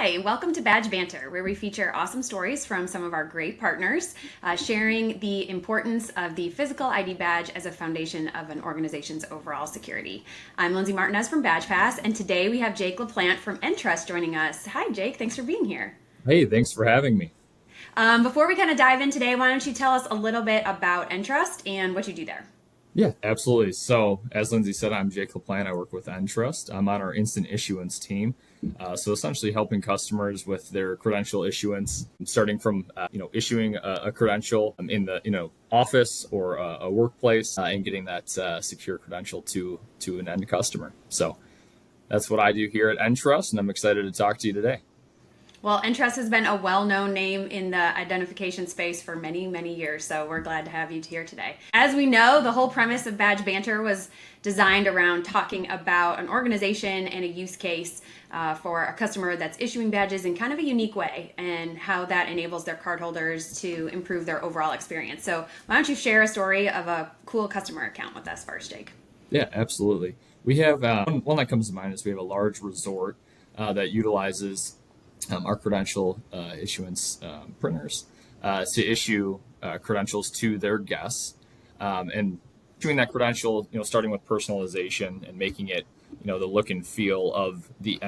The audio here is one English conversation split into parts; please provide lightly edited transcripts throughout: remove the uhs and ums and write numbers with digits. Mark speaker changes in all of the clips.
Speaker 1: Hi, welcome to Badge Banter, where we feature awesome stories from some of our great partners, sharing the importance of the physical ID badge as a foundation of an organization's overall security. I'm Lindsay Martinez from Badge Pass, and today we have Jake LaPlante from Entrust joining us. Hi, Jake. Thanks for being here.
Speaker 2: Hey, thanks for having me.
Speaker 1: Before we kind of dive in today, why don't you tell us a little bit about Entrust and what you do there?
Speaker 2: Yeah, absolutely. So, as Lindsay said, I'm Jake LaPlante. I work with Entrust. I'm on our instant issuance team. So, essentially, helping customers with their credential issuance, starting from issuing a credential in the office or a workplace, and getting that secure credential to an end customer. So, that's what I do here at Entrust, and I'm excited to talk to you today.
Speaker 1: Well, Entrust has been a well-known name in the identification space for many, many years, so we're glad to have you here today. As we know, the whole premise of Badge Banter was designed around talking about an organization and a use case for a customer that's issuing badges in kind of a unique way and how that enables their cardholders to improve their overall experience. So why don't you share a story of a cool customer account with us first, Jake?
Speaker 2: Yeah, absolutely. We have one that comes to mind is we have a large resort that utilizes our credential issuance printers to issue credentials to their guests, and doing that credential, starting with personalization and making it, the look and feel of the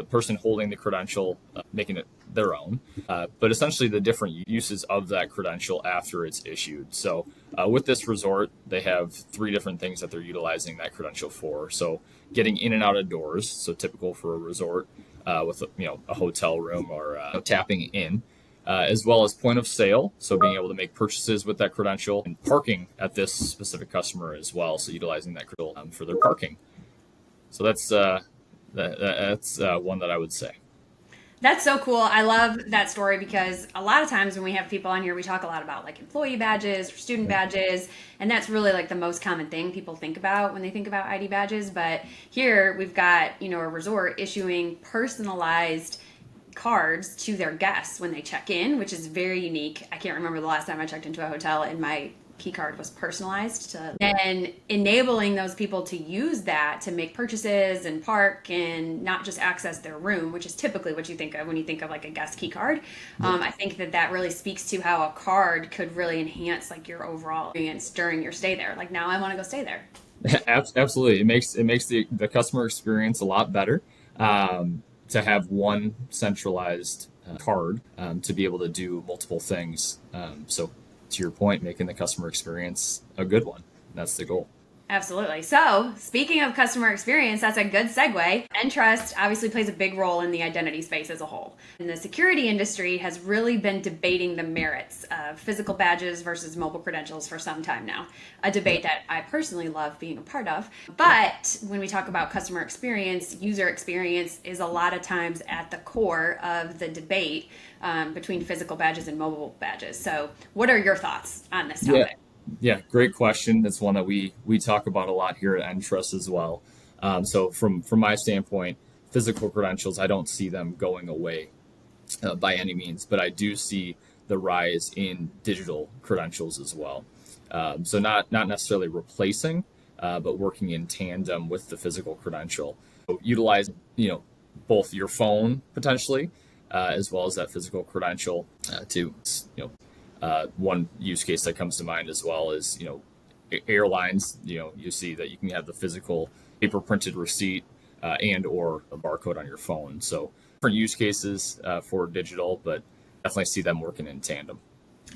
Speaker 2: person holding the credential, making it their own, but essentially the different uses of that credential after it's issued. So with this resort, they have three different things that they're utilizing that credential for. So getting in and out of doors, so typical for a resort, with a hotel room or tapping in, as well as point of sale, so being able to make purchases with that credential, and parking at this specific customer as well, so utilizing that credential for their parking. So that's one that I would say.
Speaker 1: That's so cool. I love that story because a lot of times when we have people on here, we talk a lot about like employee badges or student badges, and that's really like the most common thing people think about when they think about ID badges. But here we've got, a resort issuing personalized cards to their guests when they check in, which is very unique. I can't remember the last time I checked into a hotel and my key card was personalized and enabling those people to use that to make purchases and park and not just access their room, which is typically what you think of when you think of like a guest key card. I think that really speaks to how a card could really enhance like your overall experience during your stay there. Like now I want to go stay there.
Speaker 2: Absolutely, it makes the customer experience a lot better, to have one centralized card, to be able to do multiple things. So to your point, making the customer experience a good one. That's the goal.
Speaker 1: Absolutely. So, speaking of customer experience, that's a good segue. Entrust obviously plays a big role in the identity space as a whole. And the security industry has really been debating the merits of physical badges versus mobile credentials for some time now. A debate that I personally love being a part of. But when we talk about customer experience, user experience is a lot of times at the core of the debate between physical badges and mobile badges. So, what are your thoughts on this topic?
Speaker 2: Yeah, great question. That's one that we talk about a lot here at Entrust as well. So from my standpoint, physical credentials, I don't see them going away by any means, but I do see the rise in digital credentials as well. So not necessarily replacing, but working in tandem with the physical credential. So utilize both your phone potentially, as well as that physical credential, to one use case that comes to mind as well is, airlines, you see that you can have the physical paper printed receipt, and or a barcode on your phone. So different use cases for digital, but definitely see them working in tandem.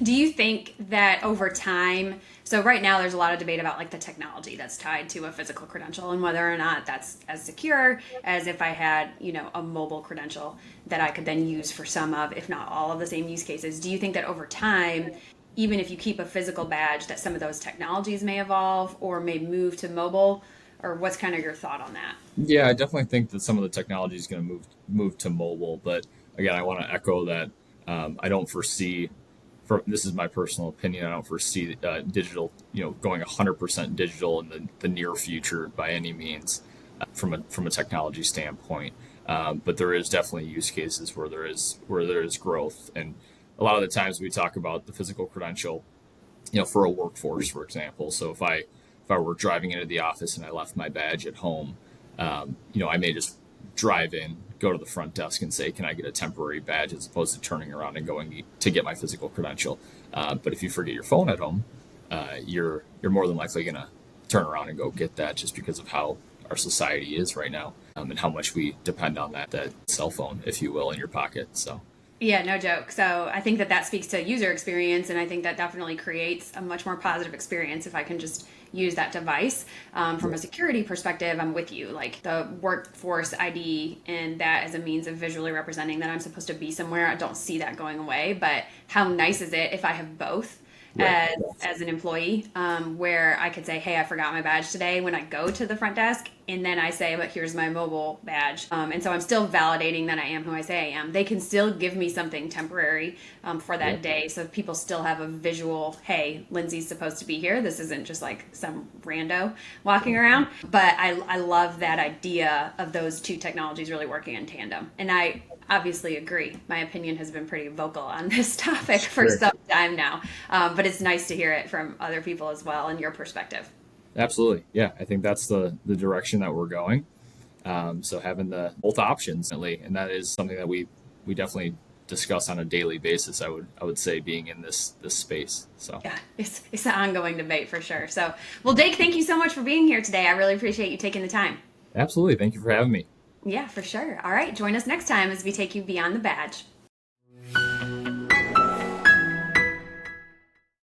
Speaker 1: Do you think that over time, so right now there's a lot of debate about like the technology that's tied to a physical credential and whether or not that's as secure as if I had, a mobile credential that I could then use for some of, if not all of the same use cases. Do you think that over time, even if you keep a physical badge, that some of those technologies may evolve or may move to mobile? Or what's kind of your thought on that?
Speaker 2: Yeah, I definitely think that some of the technology is going to move to mobile, but again, I want to echo that I don't foresee. This is my personal opinion. I don't foresee digital, going 100% digital in the near future by any means, from a technology standpoint. But there is definitely use cases where there is growth, and a lot of the times we talk about the physical credential, for a workforce, for example. So if I were driving into the office and I left my badge at home, I may just drive in, go to the front desk and say, can I get a temporary badge, as opposed to turning around and going to get my physical credential. But if you forget your phone at home, you're more than likely going to turn around and go get that, just because of how our society is right now, and how much we depend on that cell phone, if you will, in your pocket. So.
Speaker 1: Yeah, no joke. So I think that speaks to user experience, and I think that definitely creates a much more positive experience if I can just use that device. From a security perspective, I'm with you. Like the workforce ID and that as a means of visually representing that I'm supposed to be somewhere, I don't see that going away. But how nice is it if I have both? As an employee, where I could say, hey, I forgot my badge today when I go to the front desk, and then I say, but here's my mobile badge. And so I'm still validating that I am who I say I am. They can still give me something temporary for that day. So people still have a visual, hey, Lindsay's supposed to be here. This isn't just like some rando walking around. But I love that idea of those two technologies really working in tandem. And I obviously agree. My opinion has been pretty vocal on this topic for some time now. But it's nice to hear it from other people as well and your perspective.
Speaker 2: Absolutely. Yeah, I think that's the direction that we're going. So having the both options, and that is something that we definitely discuss on a daily basis. I would say, being in this space. So
Speaker 1: yeah, it's an ongoing debate for sure. So, well, Jake, thank you so much for being here today. I really appreciate you taking the time.
Speaker 2: Absolutely. Thank you for having me.
Speaker 1: Yeah, for sure. All right. Join us next time as we take you beyond the badge.